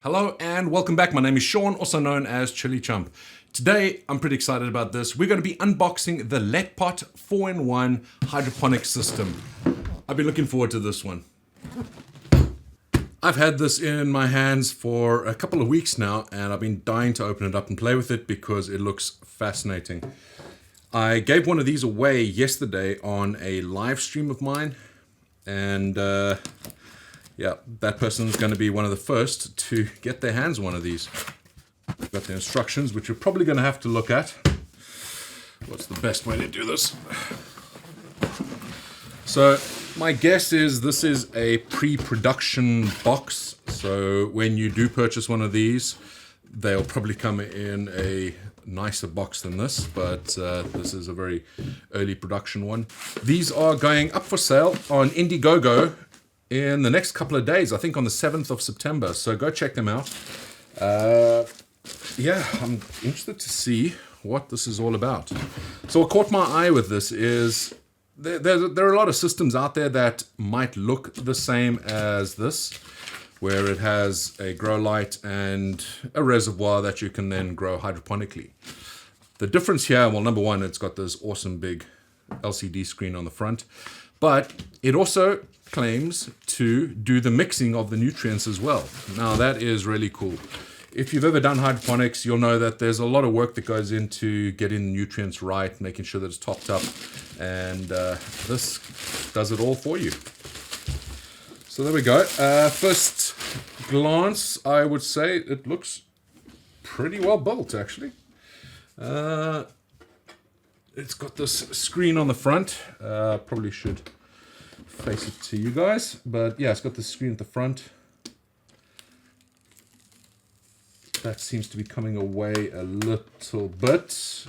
Hello and welcome back. My name is Sean, also known as ChilliChump. Today, I'm pretty excited about this. We're going to be unboxing the LetPot 4-in-1 hydroponics system. I've been looking forward to this one. I've had this in my hands for a couple of weeks now, and I've been dying to open it up and play with it because it looks fascinating. I gave one of these away yesterday on a live stream of mine, and yeah, that person's going to be one of the first to get their hands on one of these. I've got the instructions, which you're probably going to have to look at. What's the best way to do this? So my guess is this is a pre-production box. So when you do purchase one of these, they'll probably come in a nicer box than this, but this is a very early production one. These are going up for sale on Indiegogo in the next couple of days, I think on the 7th of September. So go check them out. Yeah, I'm interested to see what this is all about. So what caught my eye with this is there are a lot of systems out there that might look the same as this, where it has a grow light and a reservoir that you can then grow hydroponically. The difference here, well, number one, it's got this awesome big LCD screen on the front, but it also claims to do the mixing of the nutrients as well. Now that is really cool. If you've ever done hydroponics, you'll know that there's a lot of work that goes into getting the nutrients right, making sure that it's topped up, and this does it all for you. So there we go. First glance, I would say it looks pretty well built, actually. It's got this screen on the front. Probably should face it to you guys, but yeah, it's got the screen at the front. That seems to be coming away a little bit.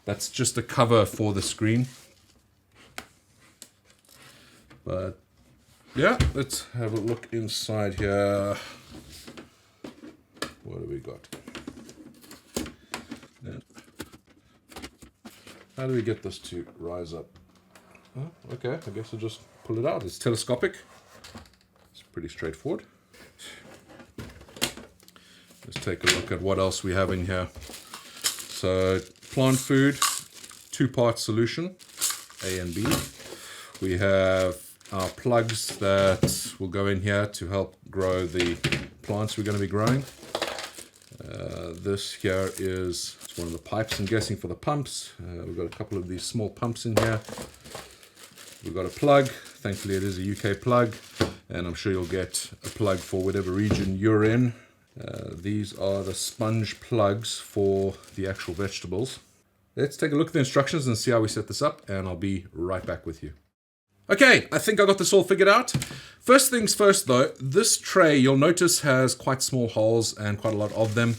That's just a cover for the screen. But yeah, let's have a look inside here. What do we got? How do we get this to rise up? Oh, okay, I guess I'll just pull it out. It's telescopic. It's pretty straightforward. Let's take a look at what else we have in here. So plant food, 2-part solution, A and B. We have our plugs that will go in here to help grow the plants we're going to be growing. This here is one of the pipes, I'm guessing, for the pumps. We've got a couple of these small pumps in here. We've got a plug. Thankfully it is a UK plug, and I'm sure you'll get a plug for whatever region you're in. These are the sponge plugs for the actual vegetables. Let's take a look at the instructions and see how we set this up, and I'll be right back with you. Okay, I think I got this all figured out. First things first though, this tray you'll notice has quite small holes and quite a lot of them.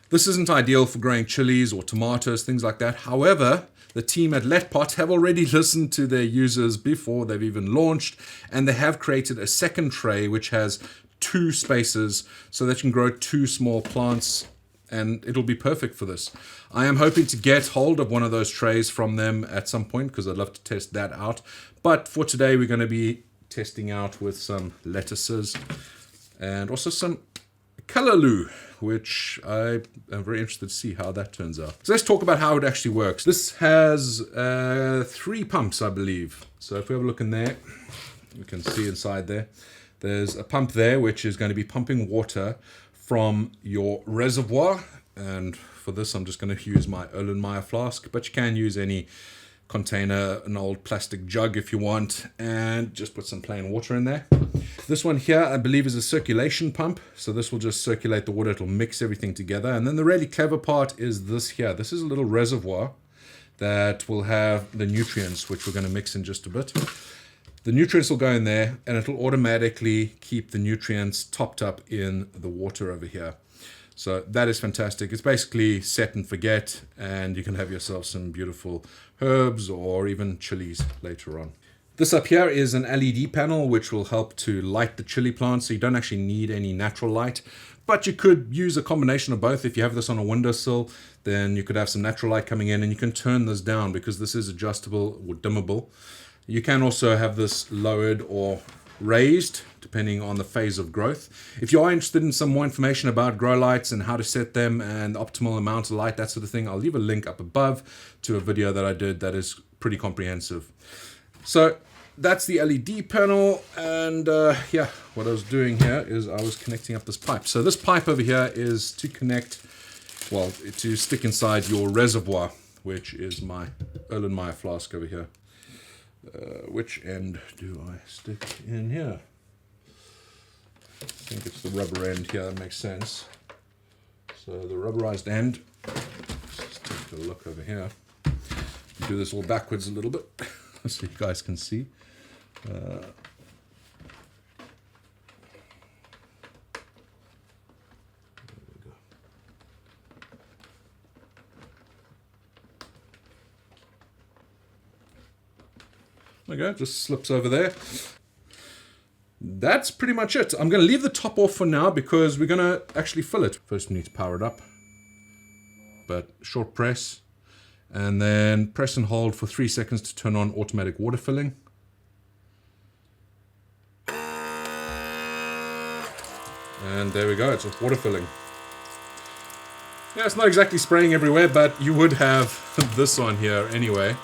This isn't ideal for growing chilies or tomatoes, things like that. However, the team at LetPot have already listened to their users before they've even launched, and they have created a second tray which has 2 spaces so that you can grow 2 small plants, and it'll be perfect for this. I am hoping to get hold of one of those trays from them at some point because I'd love to test that out. But for today, we're going to be testing out with some lettuces and also some callaloo, which I am very interested to see how that turns out. So let's talk about how it actually works. This has 3 pumps, I believe. So if we have a look in there, you can see inside there. There's a pump there which is going to be pumping water from your reservoir, and for this I'm just going to use my Erlenmeyer flask, but you can use any container, an old plastic jug if you want, and just put some plain water in there. This one here I believe is a circulation pump, so this will just circulate the water, it'll mix everything together. And then the really clever part is this here. This is a little reservoir that will have the nutrients, which we're going to mix in just a bit. The nutrients will go in there and it'll automatically keep the nutrients topped up in the water over here. So that is fantastic. It's basically set and forget, and you can have yourself some beautiful herbs or even chilies later on. This up here is an LED panel which will help to light the chili plants, so you don't actually need any natural light. But you could use a combination of both. If you have this on a windowsill, then you could have some natural light coming in, and you can turn this down because this is adjustable or dimmable. You can also have this lowered or raised, depending on the phase of growth. If you are interested in some more information about grow lights and how to set them and the optimal amount of light, that sort of thing, I'll leave a link up above to a video that I did that is pretty comprehensive. So that's the LED panel, and yeah, what I was doing here is I was connecting up this pipe. So this pipe over here is to connect, well, to stick inside your reservoir, which is my Erlenmeyer flask over here. Which end do I stick in here? I think it's the rubber end here, that makes sense. So the rubberized end, let's take a look over here. Do this all backwards a little bit so you guys can see. Okay, just slips over there. That's pretty much it. I'm going to leave the top off for now because we're going to actually fill it. First we need to power it up, but short press, and then press and hold for 3 seconds to turn on automatic water filling. And there we go, it's water filling. Yeah, it's not exactly spraying everywhere, but you would have this on here anyway.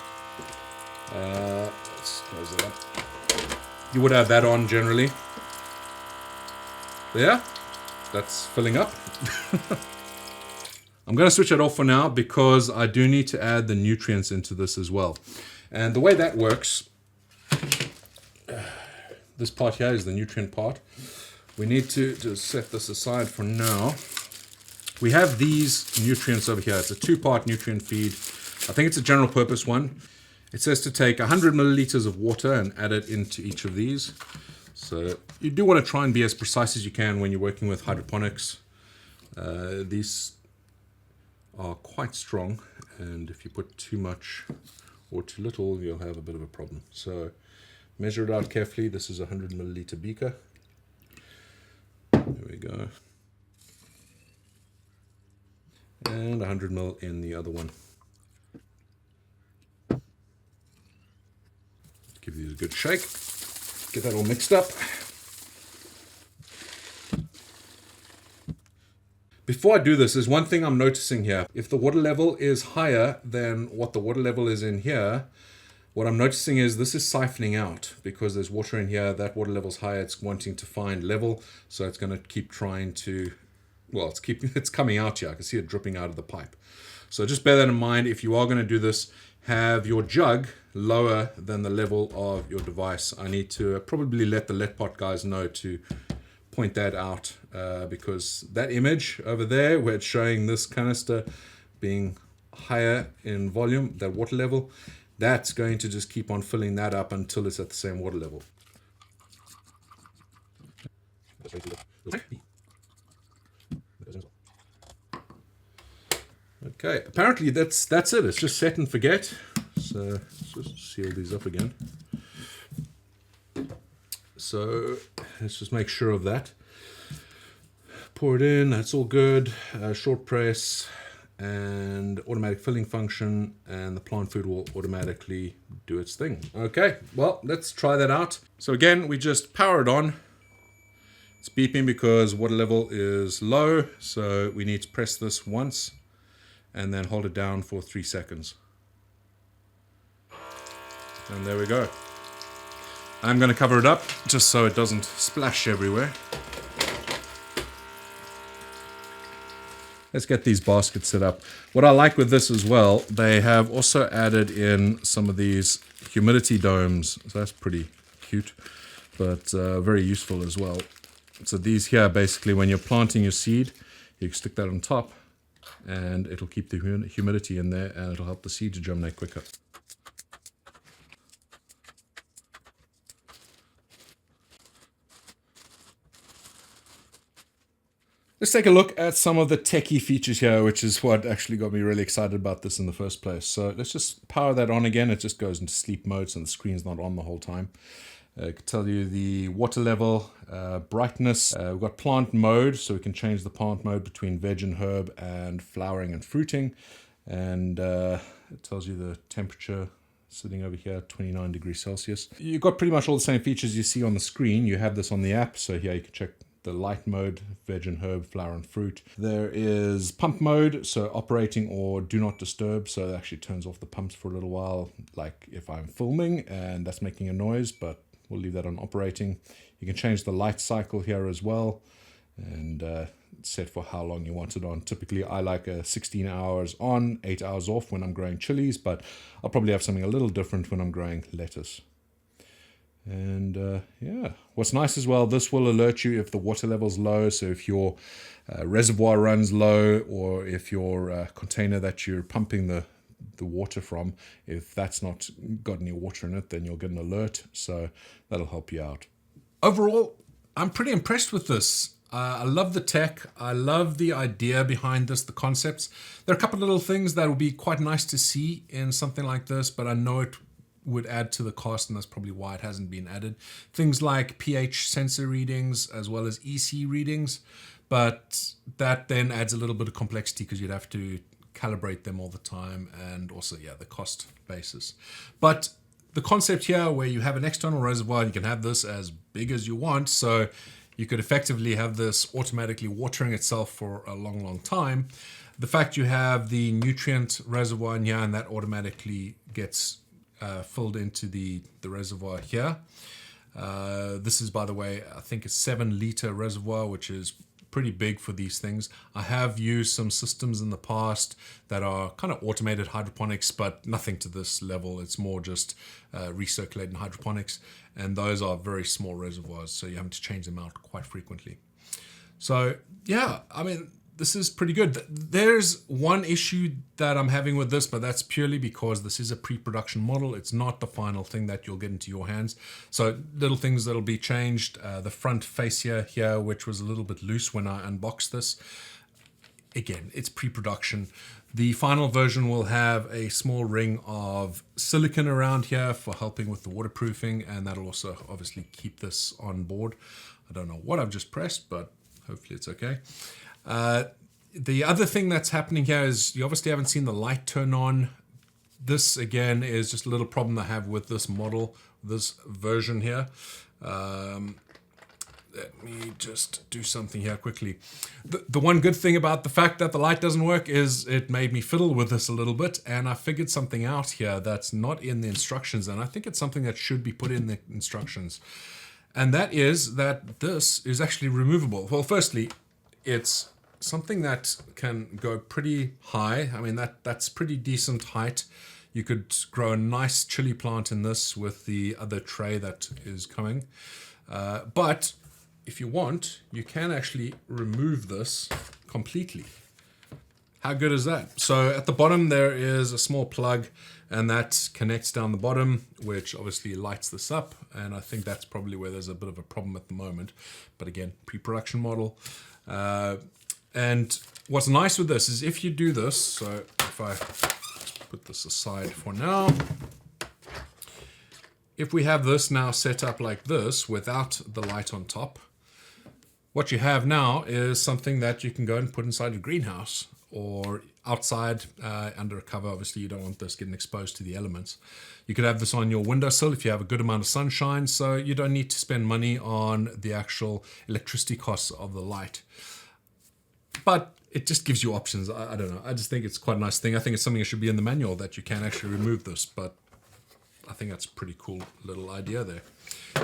Let's close it up. You would have that on generally. There, that's filling up. I'm going to switch it off for now because I do need to add the nutrients into this as well. And the way that works, this part here is the nutrient part. We need to just set this aside for now. We have these nutrients over here. It's a 2-part nutrient feed. I think it's a general purpose one. It says to take 100 milliliters of water and add it into each of these. So you do want to try and be as precise as you can when you're working with hydroponics. These are quite strong, and if you put too much or too little, you'll have a bit of a problem. So measure it out carefully. This is a 100 milliliter beaker. There we go. And 100 ml in the other one. Give these a good shake. Get that all mixed up. Before I do this, there's one thing I'm noticing here. If the water level is higher than what the water level is in here, what I'm noticing is this is siphoning out because there's water in here. That water level's higher. It's wanting to find level, so it's going to keep trying to, well, it's coming out here. I can see it dripping out of the pipe. So just bear that in mind. If you are going to do this, have your jug lower than the level of your device. I need to probably let the LetPot guys know to point that out because that image over there where it's showing this canister being higher in volume, that water level, that's going to just keep on filling that up until it's at the same water level. Okay, apparently that's it. It's just set and forget. So let's just seal these up again. So let's just make sure of that. Pour it in, that's all good. Short press and automatic filling function, and the plant food will automatically do its thing. Okay, well, let's try that out. So again, we just power it on. It's beeping because water level is low, so we need to press this once and then hold it down for 3 seconds. And there we go. I'm going to cover it up just so it doesn't splash everywhere. Let's get these baskets set up. What I like with this as well, they have also added in some of these humidity domes. So that's pretty cute, but very useful as well. So these here, basically when you're planting your seed, you can stick that on top and it'll keep the humidity in there and it'll help the seed to germinate quicker. Let's take a look at some of the techie features here, which is what actually got me really excited about this in the first place. So let's just power that on again. It just goes into sleep mode, so the screen's not on the whole time. I can tell you the water level, brightness. We've got plant mode, so we can change the plant mode between veg and herb and flowering and fruiting. And it tells you the temperature, sitting over here, 29 degrees Celsius. You've got pretty much all the same features you see on the screen. You have this on the app, so here you can check the light mode, veg and herb, flower and fruit. There is pump mode, so operating or do not disturb, so it actually turns off the pumps for a little while, like if I'm filming and that's making a noise, but we'll leave that on operating. You can change the light cycle here as well, and set for how long you want it on. Typically I like a 16 hours on, 8 hours off when I'm growing chilies, but I'll probably have something a little different when I'm growing lettuce. And yeah, what's nice as well, this will alert you if the water level's low. So if your reservoir runs low, or if your container that you're pumping the water from, if that's not got any water in it, then you'll get an alert. So that'll help you out. Overall, I'm pretty impressed with this. I love the tech. I love the idea behind this, the concepts. There are a couple of little things that would be quite nice to see in something like this, but I know it would add to the cost, and that's probably why it hasn't been added. Things like pH sensor readings as well as EC readings, but that then adds a little bit of complexity because you'd have to calibrate them all the time, and also, yeah, the cost basis. But the concept here where you have an external reservoir, you can have this as big as you want, so you could effectively have this automatically watering itself for a long, long time. The fact you have the nutrient reservoir in here, and that automatically gets filled into the reservoir here. This is, by the way, I think a 7-liter reservoir, which is pretty big for these things. I have used some systems in the past that are kind of automated hydroponics, but nothing to this level. It's more just recirculating hydroponics, and those are very small reservoirs, so you have to change them out quite frequently. So yeah, I mean, this is pretty good. There's one issue that I'm having with this, but that's purely because this is a pre-production model. It's not the final thing that you'll get into your hands. So little things that'll be changed. The front fascia here, which was a little bit loose when I unboxed this. Again, it's pre-production. The final version will have a small ring of silicone around here for helping with the waterproofing, and that'll also obviously keep this on board. I don't know what I've just pressed, but hopefully it's okay. The other thing that's happening here is you obviously haven't seen the light turn on. This again is just a little problem I have with this model, this version here. Let me just do something here quickly. The one good thing about the fact that the light doesn't work is it made me fiddle with this a little bit, and I figured something out here that's not in the instructions, and I think it's something that should be put in the instructions. And that is that this is actually removable. Well, firstly, it's something that can go pretty high. I mean, that's pretty decent height. You could grow a nice chili plant in this with the other tray that is coming. But if you want, you can actually remove this completely. How good is that? So at the bottom there is a small plug, and that connects down the bottom, which obviously lights this up. And I think that's probably where there's a bit of a problem at the moment. But again, pre-production model. And what's nice with this is if you do this, so if I put this aside for now, if we have this now set up like this without the light on top, what you have now is something that you can go and put inside a greenhouse or outside under a cover. Obviously you don't want this getting exposed to the elements. You could have this on your windowsill if you have a good amount of sunshine, so you don't need to spend money on the actual electricity costs of the light. But it just gives you options. I don't know. I just think it's quite a nice thing. I think it's something that should be in the manual, that you can actually remove this, but I think that's a pretty cool little idea there.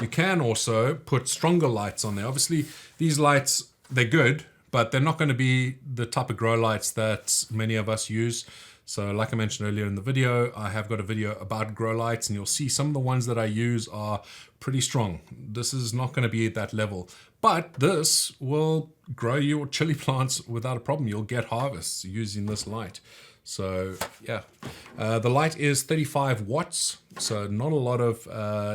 You can also put stronger lights on there. Obviously, these lights, they're good, but they're not going to be the type of grow lights that many of us use. So like I mentioned earlier in the video, I have got a video about grow lights, and you'll see some of the ones that I use are pretty strong. This is not going to be at that level, but this will grow your chili plants without a problem. You'll get harvests using this light. So yeah, the light is 35 watts, so not a lot of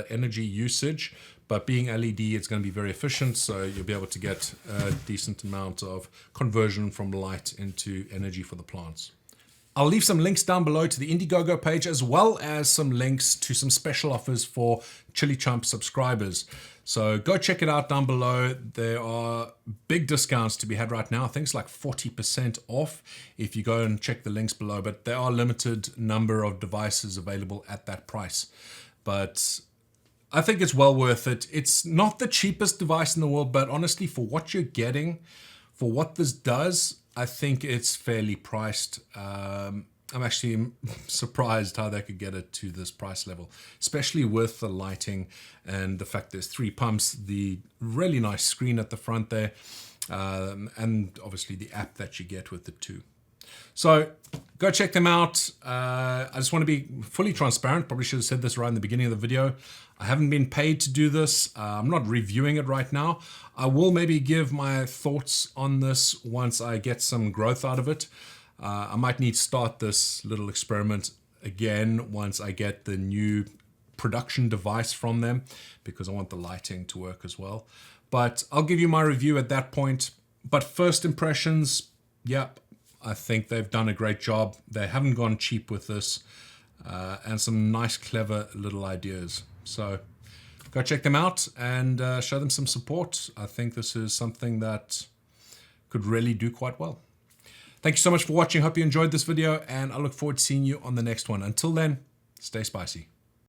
energy usage, but being LED, it's going to be very efficient, so you'll be able to get a decent amount of conversion from light into energy for the plants. I'll leave some links down below to the Indiegogo page, as well as some links to some special offers for ChilliChump subscribers. So go check it out down below. There are big discounts to be had right now. I think it's like 40% off if you go and check the links below, but there are limited number of devices available at that price. But I think it's well worth it. It's not the cheapest device in the world, but honestly, for what you're getting, for what this does, I think it's fairly priced. I'm actually surprised how they could get it to this price level, especially with the lighting and the fact there's 3 pumps, the really nice screen at the front there, and obviously the app that you get with the 2. So go check them out. I just want to be fully transparent. Probably should have said this right in the beginning of the video. I haven't been paid to do this. I'm not reviewing it right now. I will maybe give my thoughts on this once I get some growth out of it. I might need to start this little experiment again once I get the new production device from them, because I want the lighting to work as well. But I'll give you my review at that point. But first impressions, yep. I think they've done a great job. They haven't gone cheap with this, and some nice, clever little ideas. So go check them out and show them some support. I think this is something that could really do quite well. Thank you so much for watching. Hope you enjoyed this video, and I look forward to seeing you on the next one. Until then, stay spicy.